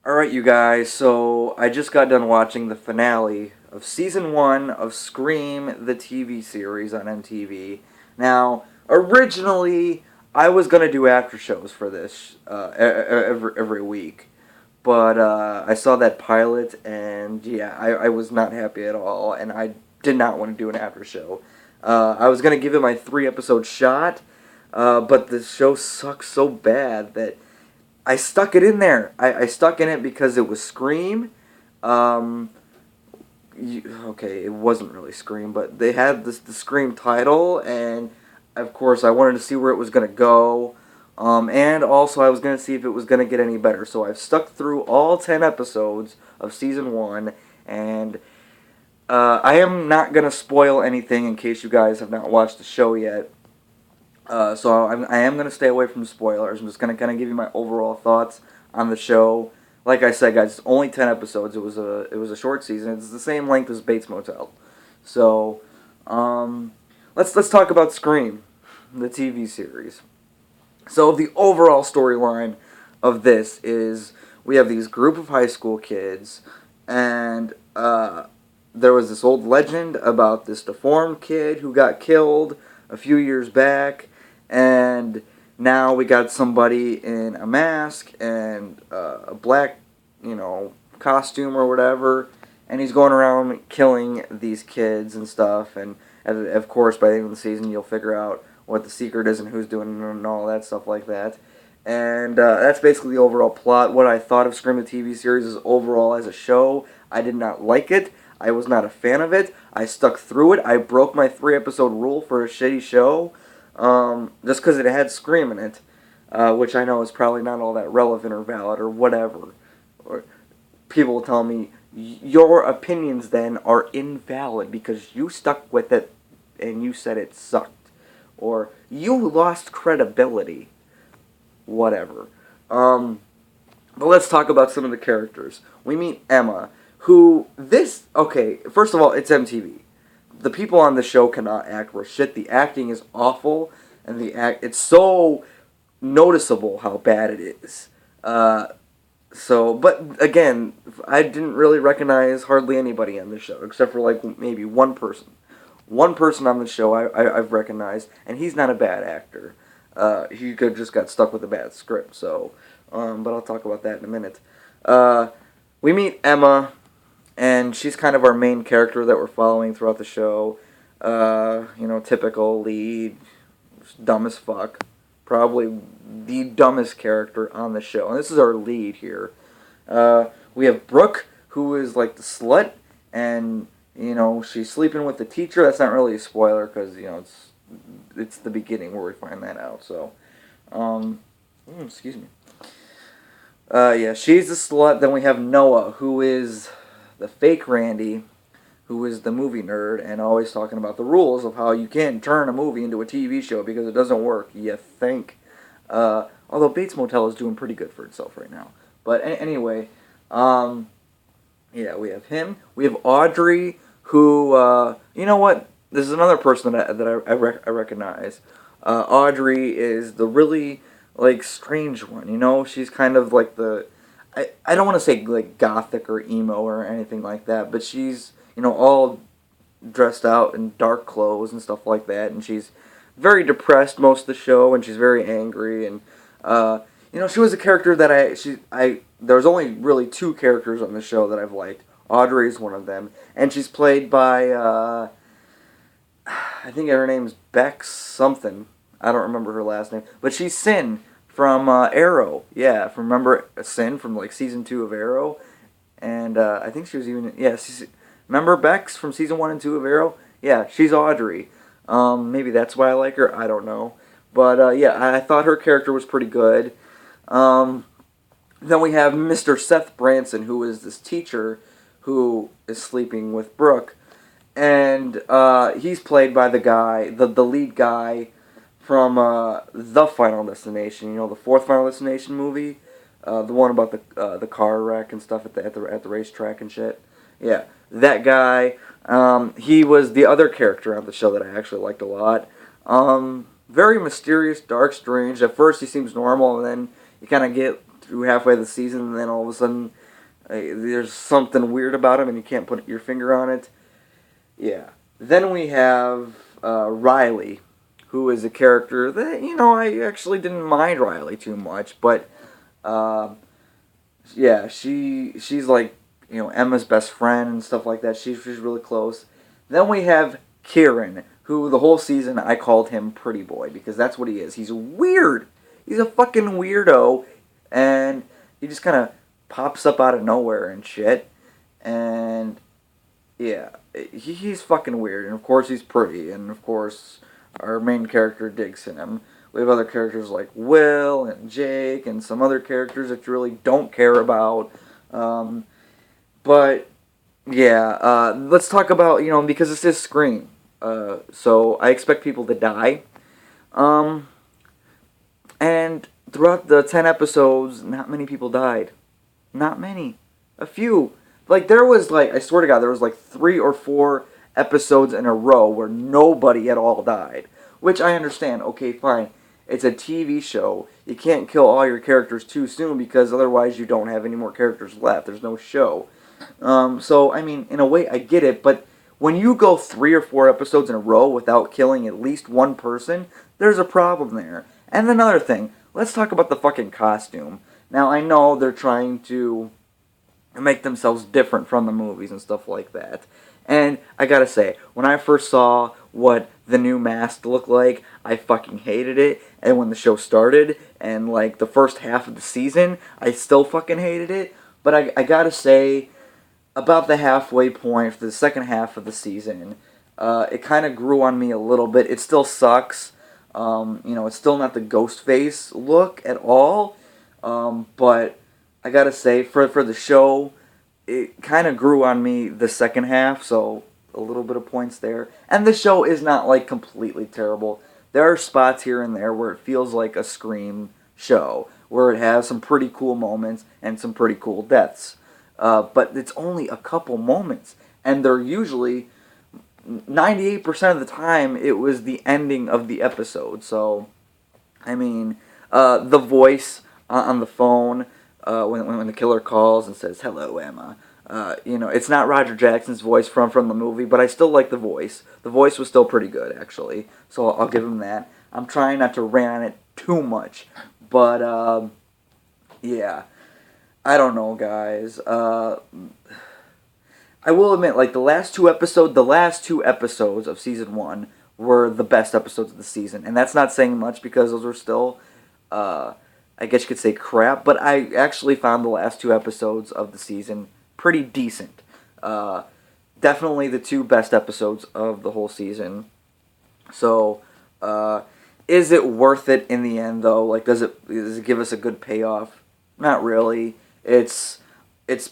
Alright, you guys, so I just got done watching the finale of Season 1 of Scream, the TV series on MTV. Now, originally, I was going to do after shows for this every week, but I saw that pilot, and yeah, I was not happy at all, and I did not want to do an after show. I was going to give it my 3 episode shot, but the show sucks so bad that I stuck it in there. I stuck in it because it was Scream. Um, okay, it wasn't really Scream, but they had the Scream title, and of course I wanted to see where it was going to go. And also I was going to see if it was going to get any better. So I've stuck through all 10 episodes of Season 1, and I am not going to spoil anything in case you guys have not watched the show yet. I am going to stay away from spoilers. I'm just going to kind of give you my overall thoughts on the show. Like I said, guys, it's only 10 episodes. It was a short season. It's the same length as Bates Motel. So, let's talk about Scream, the TV series. So the overall storyline of this is we have these group of high school kids, and there was this old legend about this deformed kid who got killed a few years back, and now we got somebody in a mask and a black, costume or whatever, and he's going around killing these kids and stuff. And of course, by the end of the season, you'll figure out what the secret is and who's doing it and all that stuff like that. And that's basically the overall plot. What I thought of Scream the TV series is overall as a show, I did not like it. I was not a fan of it. I stuck through it. I broke my 3 episode rule for a shitty show, just because it had Scream in it, which I know is probably not all that relevant or valid or whatever. Or people will tell me, your opinions then are invalid because you stuck with it and you said it sucked. Or you lost credibility. Whatever. But let's talk about some of the characters. We meet Emma, okay, first of all, it's MTV. The people on the show cannot act worth shit. The acting is awful, and it's so noticeable how bad it is. But again, I didn't really recognize hardly anybody on the show, except for like maybe one person. One person on the show I've recognized, and he's not a bad actor. He just got stuck with a bad script, but I'll talk about that in a minute. We meet Emma, and she's kind of our main character that we're following throughout the show. Typical lead, dumb as fuck. Probably the dumbest character on the show. And this is our lead here. We have Brooke, who is like the slut, and, she's sleeping with the teacher. That's not really a spoiler, because, it's the beginning where we find that out, so. Excuse me. Yeah, she's the slut. Then we have Noah, who is the fake Randy, who is the movie nerd and always talking about the rules of how you can't turn a movie into a TV show because it doesn't work, you think. Although Bates Motel is doing pretty good for itself right now. But anyway, yeah, we have him. We have Audrey, who, you know what? This is another person that I recognize. Audrey is the really, like, strange one, She's kind of like I don't want to say, like, gothic or emo or anything like that, but she's, all dressed out in dark clothes and stuff like that, and she's very depressed most of the show, and she's very angry, and, she was a character that there's only really 2 characters on the show that I've liked. Audrey is one of them, and she's played by, I think her name's Bex something. I don't remember her last name, but she's Sin from Arrow. Yeah, remember Sin from like season 2 of Arrow, and I think she was even remember Bex from season 1 and 2 of Arrow? Yeah, she's Audrey. Maybe that's why I like her. I don't know, but yeah, I thought her character was pretty good. Then we have Mr. Seth Branson, who is this teacher who is sleeping with Brooke. And he's played by the lead guy from The Final Destination. The 4th Final Destination movie, the one about the car wreck and stuff at the racetrack and shit. Yeah, that guy. He was the other character on the show that I actually liked a lot. Very mysterious, dark, strange. At first he seems normal, and then you kind of get through halfway of the season, and then all of a sudden there's something weird about him, and you can't put your finger on it. Yeah. Then we have Riley, who is a character that, I actually didn't mind Riley too much, but yeah, she's like, Emma's best friend and stuff like that. She's really close. Then we have Kieran, who the whole season I called him Pretty Boy because that's what he is. He's weird. He's a fucking weirdo, and he just kind of pops up out of nowhere and shit. And yeah, he's fucking weird. And of course he's pretty, and of course our main character digs him. We have other characters like Will and Jake and some other characters that you really don't care about. But yeah, let's talk about, because this is Scream. So I expect people to die. And throughout the 10 episodes, not many people died. Not many. A few. Like, there was, I swear to God, there was, 3 or 4 episodes in a row where nobody at all died. Which I understand. Okay, fine. It's a TV show. You can't kill all your characters too soon because otherwise you don't have any more characters left. There's no show. So, I mean, in a way, I get it, but when you go 3 or 4 episodes in a row without killing at least one person, there's a problem there. And another thing, let's talk about the fucking costume. Now, I know they're trying to make themselves different from the movies and stuff like that. And I gotta say, when I first saw what the new mask looked like, I fucking hated it. And when the show started, and the first half of the season, I still fucking hated it. But I gotta say, about the halfway point for the second half of the season, it kind of grew on me a little bit. It still sucks. It's still not the Ghostface look at all. But I gotta say, for the show, it kind of grew on me the second half, so a little bit of points there. And the show is not, completely terrible. There are spots here and there where it feels like a Scream show, where it has some pretty cool moments and some pretty cool deaths. But it's only a couple moments, and they're usually 98% of the time it was the ending of the episode. So, I mean, the voice on the phone when the killer calls and says, "Hello, Emma." It's not Roger Jackson's voice from the movie, but I still like the voice. The voice was still pretty good, actually. So I'll give him that. I'm trying not to rant on it too much, but yeah. I don't know, guys. I will admit, the last two episodes of season 1 were the best episodes of the season, and that's not saying much because those were still, I guess you could say crap. But I actually found the last 2 episodes of the season pretty decent. Definitely the 2 best episodes of the whole season. So, is it worth it in the end, though? Does it give us a good payoff? Not really. It's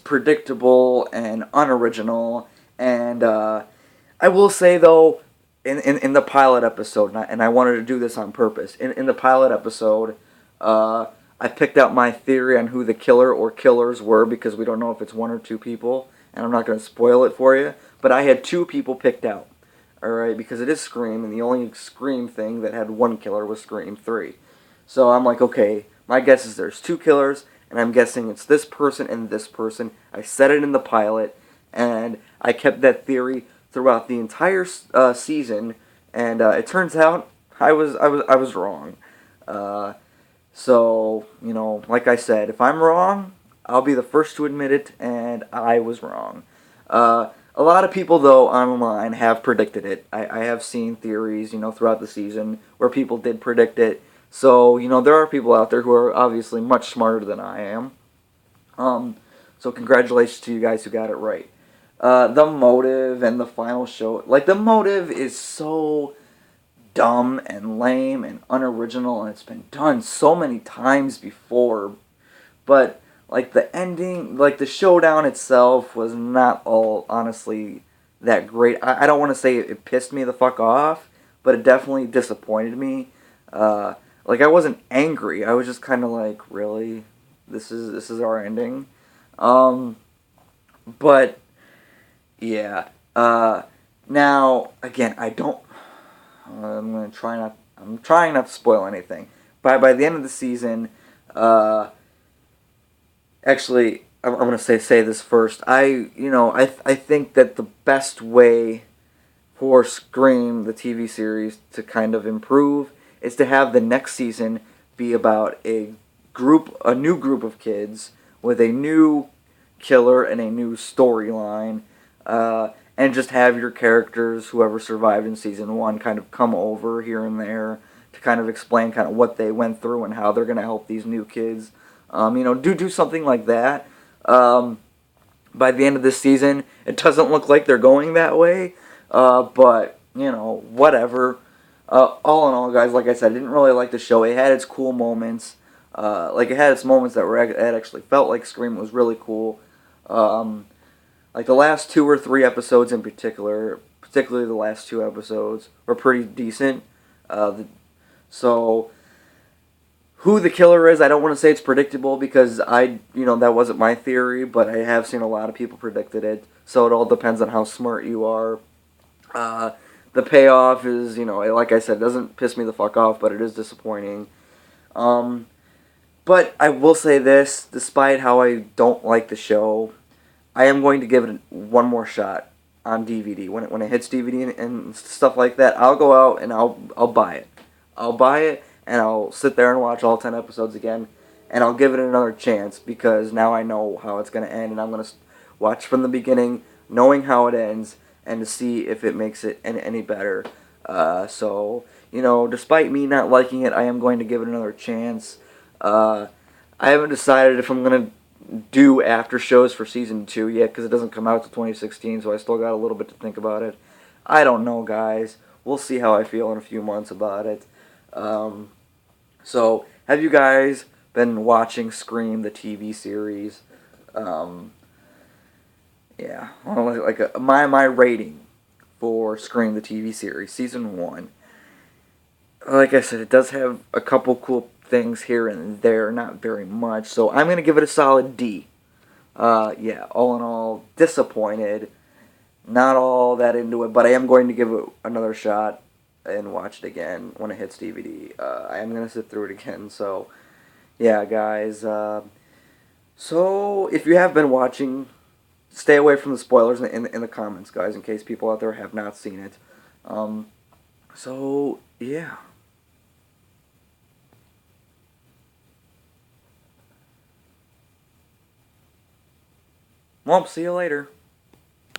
predictable and unoriginal, and I will say though, in the pilot episode, and I wanted to do this on purpose. In the pilot episode, I picked out my theory on who the killer or killers were because we don't know if it's 1 or 2 people, and I'm not going to spoil it for you. But I had 2 people picked out, all right, because it is Scream, and the only Scream thing that had 1 killer was Scream 3. So I'm like, okay, my guess is there's 2 killers. And I'm guessing it's this person and this person. I said it in the pilot, and I kept that theory throughout the entire season. And it turns out I was wrong. So like I said, if I'm wrong, I'll be the first to admit it, and I was wrong. A lot of people though online have predicted it. I have seen theories throughout the season where people did predict it. So, there are people out there who are obviously much smarter than I am. So congratulations to you guys who got it right. The motive and the final show, the motive is so dumb and lame and unoriginal, and it's been done so many times before. But, the ending, the showdown itself was not all, honestly, that great. I don't want to say it pissed me the fuck off, but it definitely disappointed me. I wasn't angry. I was just kind of really? This is our ending? But, yeah. Now, again, I'm trying not to spoil anything. By the end of the season, Actually, I'm gonna say this first. I think that the best way for Scream, the TV series, to kind of improve is to have the next season be about a new group of kids with a new killer and a new storyline, and just have your characters, whoever survived in season one, kind of come over here and there to kind of explain kind of what they went through and how they're going to help these new kids. Do something like that. Um, by the end of this season, it doesn't look like they're going that way. But whatever. All in all, guys, like I said, I didn't really like the show. It had its cool moments. It had its moments that actually felt like Scream was really cool. Um, like the last 2 or 3 episodes in particular, particularly the last 2 episodes, were pretty decent. So who the killer is, I don't want to say it's predictable because that wasn't my theory, but I have seen a lot of people predicted it. So it all depends on how smart you are. Uh, the payoff is, like I said, it doesn't piss me the fuck off, but it is disappointing. Um, but I will say this, despite how I don't like the show, I am going to give it one more shot on DVD. When it hits DVD and stuff like that, I'll go out and I'll buy it. I'll buy it and I'll sit there and watch all 10 episodes again, and I'll give it another chance because now I know how it's going to end, and I'm going to watch from the beginning, knowing how it ends, and to see if it makes it any better. Despite me not liking it, I am going to give it another chance. Uh, I haven't decided if I'm going to do after shows for season 2 yet because it doesn't come out till 2016, so I still got a little bit to think about it. I don't know, guys. We'll see how I feel in a few months about it. Um, have you guys been watching Scream, the TV series? Um, yeah, well, my rating for Scream, the TV series, season 1. Like I said, it does have a couple cool things here and there, not very much. So I'm gonna give it a solid D. All in all, disappointed. Not all that into it, but I am going to give it another shot and watch it again when it hits DVD. I am gonna sit through it again. So, yeah, guys. So if you have been watching, stay away from the spoilers in the comments, guys, in case people out there have not seen it. Yeah. Well, see you later.